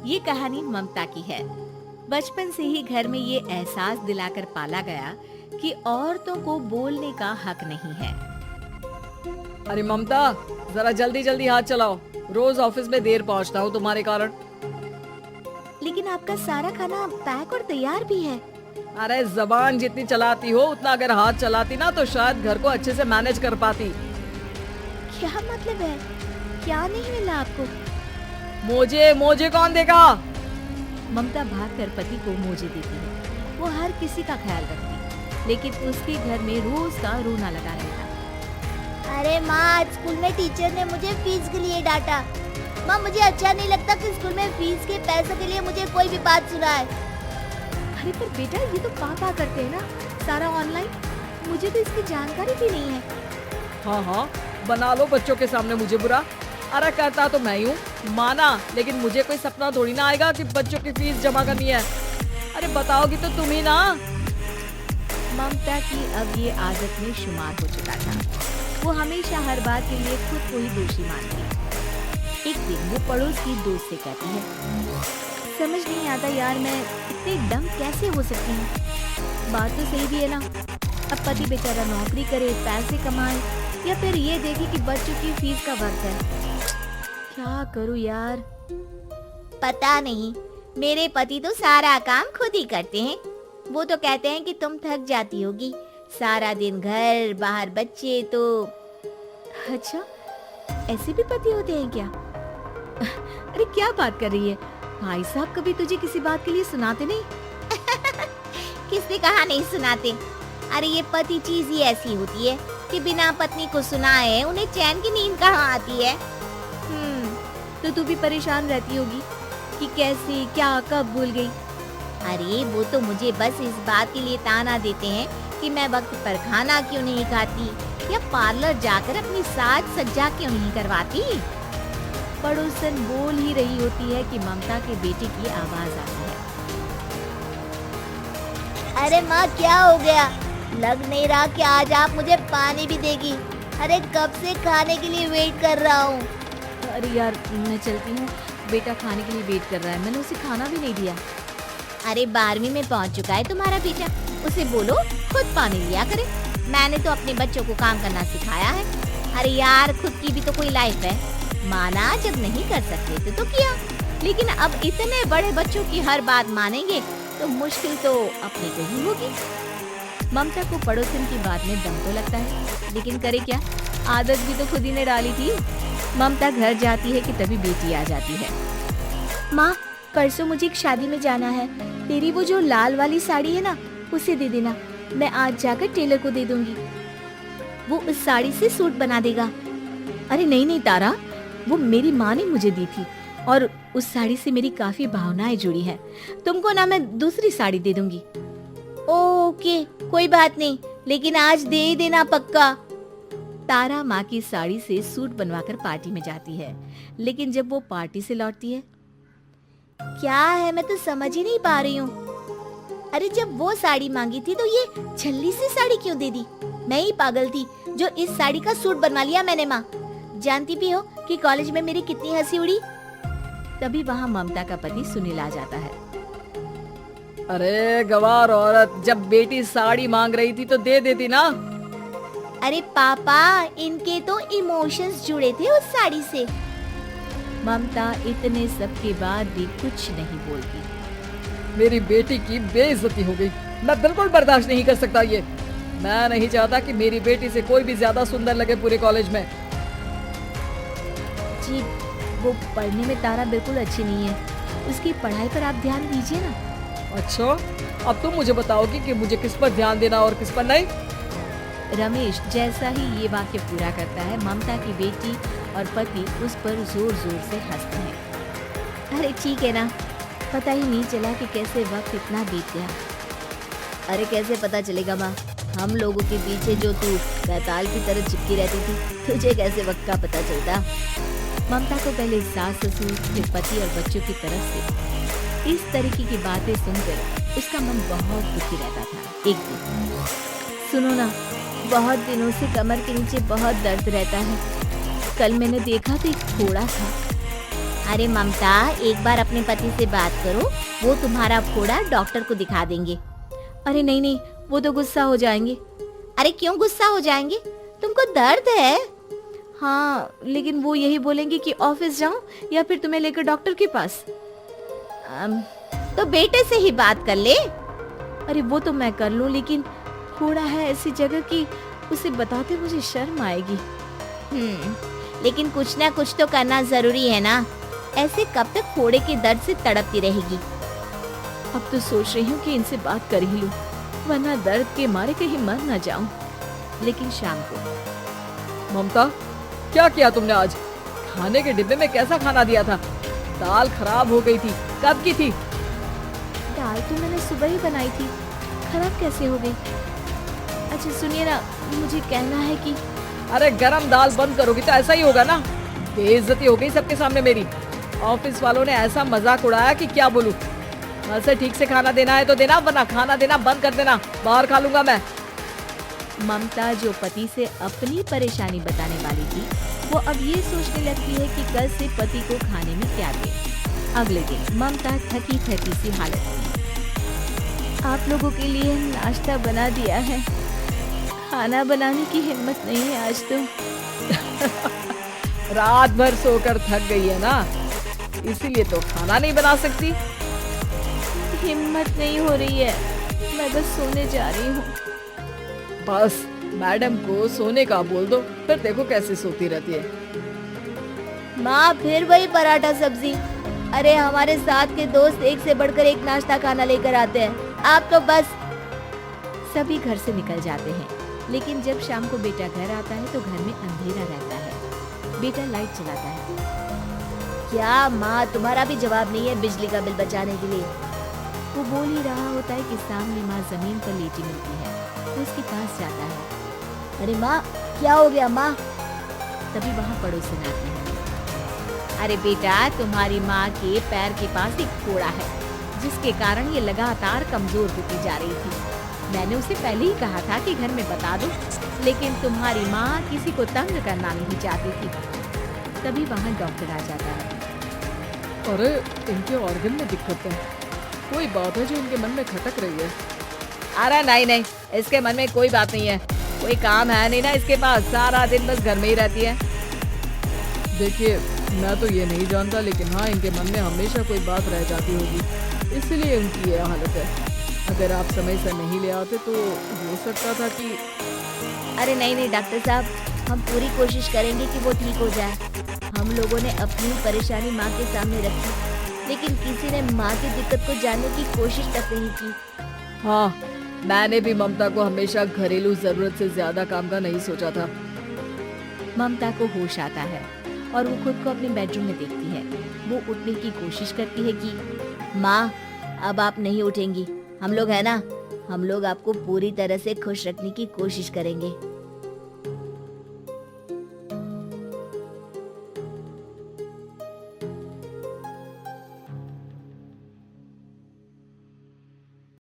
ये कहानी ममता की है। बचपन से ही घर में ये एहसास दिलाकर पाला गया कि औरतों को बोलने का हक नहीं है। अरे ममता, जरा जल्दी जल्दी हाथ चलाओ। रोज ऑफिस में देर पहुंचता हूँ तुम्हारे कारण। लेकिन आपका सारा खाना पैक और तैयार भी है। अरे जबान जितनी चलाती हो उतना अगर हाथ चलाती ना तो शायद घर को अच्छे से मैनेज कर पाती। क्या मतलब है? क्या नहीं मिला आपको? मोजे कौन देगा? ममता भागकर पति को मोजे देती है। वो हर किसी का ख्याल रखती, लेकिन उसके घर में रोज का रोना लगा रहता। अरे माँ, आज स्कूल में टीचर ने मुझे फीस के लिए डांटा। माँ, मुझे अच्छा नहीं लगता कि स्कूल में फीस के पैसों के लिए मुझे कोई भी बात सुनाए। अरे पर बेटा, ये तो पापा करते हैं ना, सारा ऑनलाइन। मुझे तो इसकी जानकारी भी नहीं है। हाँ, बना लो बच्चों के सामने मुझे बुरा। अरे करता तो मैं ही हूँ, माना, लेकिन मुझे कोई सपना थोड़ी ना आएगा कि बच्चों की फीस जमा करनी है। अरे बताओगी तो तुम ही ना। ममता की अब ये आदत में शुमार हो चुका था। वो हमेशा हर बात के लिए खुद को ही दोषी मानती। एक दिन वो पड़ोस की दोस्त से कहती है, समझ नहीं आता यार, मैं इतनी डम कैसे हो सकती हूँ। बात तो सही भी है ना। अब पति बेचारा नौकरी करे, पैसे कमाए, या फिर ये देखे कि बच्चों की फीस का वक्त है। क्या करूँ यार। पता नहीं, मेरे पति तो सारा काम खुद ही करते हैं। वो तो कहते हैं कि तुम थक जाती होगी, सारा दिन घर बाहर बच्चे। तो अच्छा, ऐसे भी पति होते हैं क्या? अरे क्या बात कर रही है? भाई साहब कभी तुझे किसी बात के लिए सुनाते नहीं? किसने कहा नहीं सुनाते? अरे ये पति चीज ही ऐसी होती है कि बिना पत्नी को सुनाए उन्हें चैन की नींद कहाँ आती है। तो तू भी परेशान रहती होगी कि कैसे, क्या, कब भूल गई। अरे वो तो मुझे बस इस बात के लिए ताना देते हैं कि मैं वक्त पर खाना क्यों नहीं खाती या पार्लर जाकर अपनी साज सज्जा क्यों नहीं करवाती। पड़ोसन बोल ही रही होती है कि ममता के बेटे की आवाज आती है। अरे माँ, क्या हो गया? लग नहीं रहा कि आज आप मुझे पानी भी देगी। अरे कब से खाने के लिए वेट कर रहा हूँ। अरे यार, मैं चलती हूँ, बेटा खाने के लिए वेट कर रहा है। मैंने उसे खाना भी नहीं दिया। अरे 12वीं में पहुँच चुका है तुम्हारा बेटा, उसे बोलो खुद पानी लिया करे। मैंने तो अपने बच्चों को काम करना सिखाया है। अरे यार, खुद की भी तो कोई लाइफ है। माना जब नहीं कर सकते थे तो किया, लेकिन अब इतने बड़े बच्चों की हर बात मानेंगे तो मुश्किल तो अपने को ही होगी। ममता को पड़ोसन की बात में दम तो लगता है, लेकिन करे क्या, आदत भी तो खुद ही ने डाली थी। ममता घर जाती है कि तभी बेटी आ जाती है। माँ, परसों मुझे एक शादी में जाना है। तेरी वो जो लाल वाली साड़ी है ना, उसे दे देना। मैं आज जाकर टेलर को दे दूंगी, वो उस साड़ी से सूट बना देगा। अरे नहीं तारा, वो मेरी माँ ने मुझे दी थी और उस साड़ी से मेरी काफी भावनाएं जुड़ी हैं। तुमको ना मैं दूसरी साड़ी दे दूंगी। ओके, कोई बात नहीं, लेकिन आज दे ही देना पक्का। तारा माँ की साड़ी से सूट बनवाकर पार्टी में जाती है, लेकिन जब वो पार्टी से लौटती है, क्या है, मैं तो समझ ही नहीं पा रही हूँ। अरे जब वो साड़ी मांगी थी तो ये छल्ली सी साड़ी क्यों दे दी? मैं ही पागल थी जो इस साड़ी का सूट बनवा लिया मैंने। माँ, जानती भी हो कि कॉलेज में मेरी कितनी हंसी उड़ी। तभी वहाँ ममता का पति सुनील आ जाता है। अरे गवार औरत, जब बेटी साड़ी मांग रही थी तो दे देती ना। अरे पापा, इनके तो इमोशंस जुड़े थे उस साड़ी से। ममता इतने सब के बाद भी कुछ नहीं बोलती। मेरी बेटी की बेइज्जती हो गई। मैं बिल्कुल बर्दाश्त नहीं कर सकता ये। मैं नहीं चाहता कि मेरी बेटी से कोई भी ज्यादा सुंदर लगे पूरे कॉलेज में। जी, वो पढ़ने में तारा बिल्कुल अच्छी नहीं है, उसकी पढ़ाई पर आप ध्यान दीजिए ना। अच्छा, अब तुम मुझे बताओगी कि मुझे किस पर ध्यान देना और किस पर नहीं। रमेश जैसा ही ये वाक्य पूरा करता है, ममता की बेटी और पति उस पर जोर जोर से हंसते हैं। अरे ठीक है ना, पता ही नहीं चला कि कैसे वक्त इतना बीत गया। अरे कैसे पता चलेगा माँ, हम लोगों के पीछे जो तू बैताल की तरह चिपकी रहती थी, तुझे कैसे वक्त का पता चलता? ममता को पहले सास ससुर, फिर पति और बच्चों की तरफ से इस तरीके की बातें सुनकर उसका मन बहुत दुखी रहता था। एक दिन, सुनो ना, बहुत दिनों से कमर के नीचे बहुत दर्द रहता है। कल मैंने देखा तो एक घोड़ा था, अरे ममता, एक बार अपने पति से बात करो, वो तुम्हारा फोड़ा डॉक्टर को दिखा देंगे। अरे नहीं नहीं, वो तो गुस्सा हो जाएंगे। अरे क्यों गुस्सा हो जाएंगे? तुमको दर्द है? हाँ, लेकिन वो यही बोलेंगे कि ऑफिस जाऊं या फिर तुम्हें लेकर डॉक्टर के पास। तो बेटे से ही बात कर ले। अरे वो तो मैं कर लूं, लेकिन फोड़ा है ऐसी जगह कि उसे बताते मुझे शर्म आएगी। लेकिन कुछ ना कुछ तो करना जरूरी है ना। ऐसे कब तक फोड़े के दर्द से तड़पती रहेगी? अब तो सोच रही हूँ कि इनसे बात कर ही लूं, वरना दर्द के मारे कहीं मर न जाऊं। लेकिन शाम को। ममता, क्या किया तुमने आज? खाने के डिब्बे में कैसा खाना दिया था? दाल खराब हो गई थी। कब की थी? दाल तो मैंने सुबह ही बनाई थी, खराब कैसे हो गई? अच्छा सुनिए ना, मुझे कहना है कि अरे गरम दाल बंद करोगी तो ऐसा ही होगा ना। बेइज्जती हो गई सबके सामने मेरी। ऑफिस वालों ने ऐसा मजाक उड़ाया कि क्या बोलूं। वैसे ठीक से खाना देना है तो देना, वरना खाना देना बंद कर देना। बाहर खा लूंगा मैं। ममता जो पति से अपनी परेशानी बताने वाली थी, वो अब ये सोचने लगती है कि कल से पति को खाने में क्या दे। अगले दिन ममता थकी थकी सी हालत में। आप लोगों के लिए नाश्ता बना दिया है, खाना बनाने की हिम्मत नहीं है आज तो। रात भर सोकर थक गई है ना, इसीलिए तो खाना नहीं बना सकती। हिम्मत नहीं हो रही है, मैं बस सोने जा रही हूँ। बस मैडम को सोने का बोल दो, फिर देखो कैसे सोती रहती है। माँ फिर वही पराठा सब्जी। अरे हमारे साथ के दोस्त एक से बढ़कर एक नाश्ता खाना लेकर आते हैं, आप तो बस। सभी घर से निकल जाते हैं, लेकिन जब शाम को बेटा घर आता है तो घर में अंधेरा रहता है। बेटा लाइट चलाता है। क्या माँ, तुम्हारा भी जवाब नहीं है बिजली का बिल बचाने के लिए? वो बोल ही रहा होता है कि सामने माँ जमीन पर लेटी मिलती है। वो उसके पास जाता है। अरे माँ, क्या हो गया माँ? तभी वहाँ पड़ोसन आते हैं। अरे बेटा, तुम्हारी माँ के पैर के पास एक फोड़ा है, जिसके कारण ये लगातार कमजोर होती जा रही थी। मैंने उसे पहले ही कहा था कि घर में बता दो, लेकिन तुम्हारी माँ किसी को तंग करना नहीं चाहती थी। तभी वहाँ डॉक्टर आ जाता है। अरे इनके ऑर्गन में दिक्कत है, कोई बात है जो इनके मन में खटक रही है। अरे नहीं नहीं, इसके मन में कोई बात नहीं है, कोई काम है नहीं ना इसके पास, सारा दिन बस घर में ही रहती है। देखिए मैं तो ये नहीं जानता, लेकिन हाँ इनके मन में हमेशा कोई बात रह जाती होगी, इसलिए उनकी ये हालत है। अगर आप समय से नहीं ले आते तो हो सकता था कि। अरे नहीं नहीं डॉक्टर साहब, हम पूरी कोशिश करेंगे कि वो ठीक हो जाए। हम लोगों ने अपनी परेशानी माँ के सामने रखी, लेकिन किसी ने माँ की दिक्कत को जानने की कोशिश तक नहीं की। हाँ, मैंने भी ममता को हमेशा घरेलू जरूरत से ज्यादा काम का नहीं सोचा था। ममता को होश आता है और वो खुद को अपने बेडरूम में देखती है। वो उठने की कोशिश करती है कि माँ, अब आप नहीं उठेंगी। हम लोग है ना, हम लोग आपको पूरी तरह से खुश रखने की कोशिश करेंगे।